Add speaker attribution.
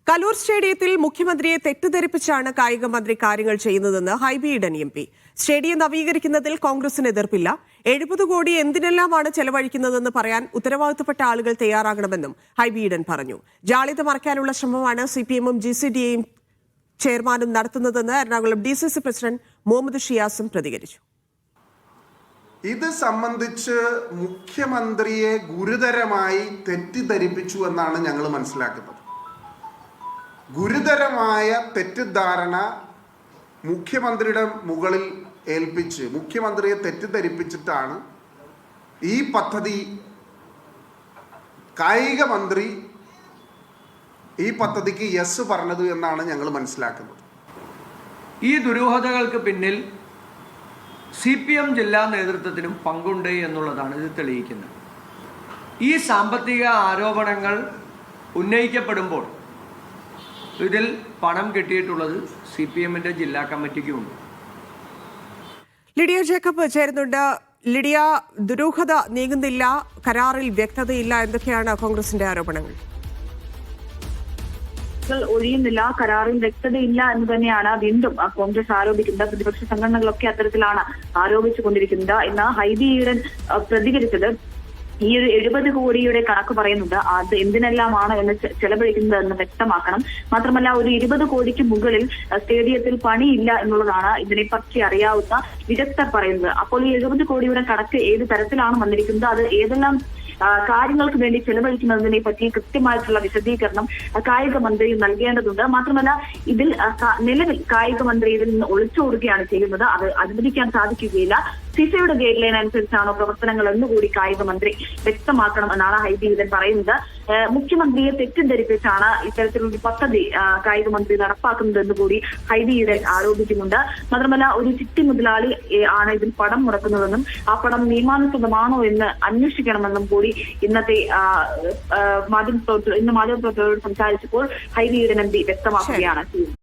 Speaker 1: കലൂർ സ്റ്റേഡിയത്തിൽ മുഖ്യമന്ത്രിയെ തെറ്റിദ്ധരിപ്പിച്ചാണ് കായിക മന്ത്രി കാര്യങ്ങൾ ചെയ്യുന്നതെന്ന് ഹൈബി ഈഡൻ എം.പി. സ്റ്റേഡിയം നവീകരിക്കുന്നതിൽ കോൺഗ്രസിന് എതിർപ്പില്ല. 70 കോടി എന്തിനെല്ലാമാണ് ചെലവഴിക്കുന്നതെന്ന് പറയാൻ ഉത്തരവാദിത്തപ്പെട്ട ആളുകൾ തയ്യാറാകണമെന്നും ഹൈബി ഈഡൻ പറഞ്ഞു. ജാള്യത മറയ്ക്കാനുള്ള ശ്രമമാണ് സിപിഎമ്മും GCDയും ചെയർമാനും നടത്തുന്നതെന്ന് എറണാകുളം DCC പ്രസിഡന്റ് മുഹമ്മദ് ഷിയാസും പ്രതികരിച്ചു.
Speaker 2: ഇത് സംബന്ധിച്ച് മുഖ്യമന്ത്രിയെ ഗുരുതരമായി തെറ്റിദ്ധരിപ്പിച്ചു എന്നാണ് ഞങ്ങൾ മനസ്സിലാക്കുന്നത്. ഗുരുതരമായ തെറ്റിദ്ധാരണ മുഖ്യമന്ത്രിയുടെ മുകളിൽ ഏൽപ്പിച്ച് മുഖ്യമന്ത്രിയെ തെറ്റിദ്ധരിപ്പിച്ചിട്ടാണ് ഈ പദ്ധതി കായിക മന്ത്രി ഈ പദ്ധതിക്ക് യെസ് പറഞ്ഞത് എന്നാണ് ഞങ്ങൾ മനസ്സിലാക്കുന്നത്.
Speaker 3: ഈ ദുരൂഹതകൾക്ക് പിന്നിൽ CPM ജില്ലാ നേതൃത്വത്തിനും പങ്കുണ്ട് എന്നുള്ളതാണ് ഇത് തെളിയിക്കുന്നത്. ഈ സാമ്പത്തിക ആരോപണങ്ങൾ ഉന്നയിക്കപ്പെടുമ്പോൾ ഇതിൽ പണം കിട്ടിയിട്ടുള്ളത് CPMന്റെ ജില്ലാ കമ്മിറ്റിക്കുമുണ്ട്.
Speaker 1: ലിഡിയ ജേക്കബ് ചേരുന്നുണ്ട്. ലിഡിയ, ദുരൂഹത നീങ്ങുന്നില്ല, കരാറിൽ വ്യക്തതയില്ല, എന്തൊക്കെയാണ് കോൺഗ്രസിന്റെ ആരോപണങ്ങൾ?
Speaker 4: ഒഴിയുന്നില്ല, കരാറിൽ വ്യക്തതയില്ല എന്ന് തന്നെയാണ് വീണ്ടും കോൺഗ്രസ് ആരോപിക്കുന്നത്. പ്രതിപക്ഷ സംഘടനകളൊക്കെ അത്തരത്തിലാണ് ആരോപിച്ചുകൊണ്ടിരിക്കുന്നത്. ഇന്ന് ഹൈബി ഈഡൻ പ്രതികരിച്ചത് ഈ ഒരു 70 കോടിയുടെ കണക്ക് പറയുന്നുണ്ട്. അത് എന്തിനെല്ലാമാണ് എന്ന് ചെലവഴിക്കുന്നത് എന്ന് വ്യക്തമാക്കണം. മാത്രമല്ല, ഒരു 20 കോടിക്ക് മുകളിൽ സ്റ്റേഡിയത്തിൽ പണിയില്ല എന്നുള്ളതാണ് ഇതിനെപ്പറ്റി അറിയാവുന്ന വിദഗ്ധർ പറയുന്നത്. അപ്പോൾ ഈ 70 കോടിയുടെ കണക്ക് ഏത് തരത്തിലാണ് വന്നിരിക്കുന്നത്, അത് ഏതെല്ലാം കാര്യങ്ങൾക്ക് വേണ്ടി ചെലവഴിക്കുന്നതിനെ പറ്റി കൃത്യമായിട്ടുള്ള വിശദീകരണം കായിക മന്ത്രി നൽകേണ്ടതുണ്ട്. മാത്രമല്ല, ഇതിൽ നിലവിൽ കായിക മന്ത്രി ഇതിൽ നിന്ന് ഒളിച്ചോടുകയാണ് ചെയ്യുന്നത്. അത് അനുവദിക്കാൻ സാധിക്കുകയില്ല. ഫിഫയുടെ ഗൈഡ് ലൈൻ അനുസരിച്ചാണോ പ്രവർത്തനങ്ങൾ എന്നുകൂടി കായിക മന്ത്രി വ്യക്തമാക്കണമെന്നാണ് ഹൈബി ഈഡൻ പറയുന്നത്. മുഖ്യമന്ത്രിയെ തെറ്റിദ്ധരിപ്പിച്ചാണ് ഇത്തരത്തിലൊരു പദ്ധതി കായിക മന്ത്രി നടപ്പാക്കുന്നതെന്ന് കൂടി ഹൈബി ഈഡൻ ആരോപിക്കുന്നുണ്ട്. മാത്രമല്ല, ഒരു ചിട്ടി മുതലാളി ആണ് ഇതിൽ പണം മുടക്കുന്നതെന്നും ആ പണം നിയമാനുസൃതമാണോ എന്ന് അന്വേഷിക്കണമെന്നും കൂടി ഇന്നത്തെ മാധ്യമപ്രവർത്തകരോട് സംസാരിച്ചപ്പോൾ ഹൈബി ഈഡൻ MP വ്യക്തമാക്കുകയാണ് ചെയ്യുന്നത്.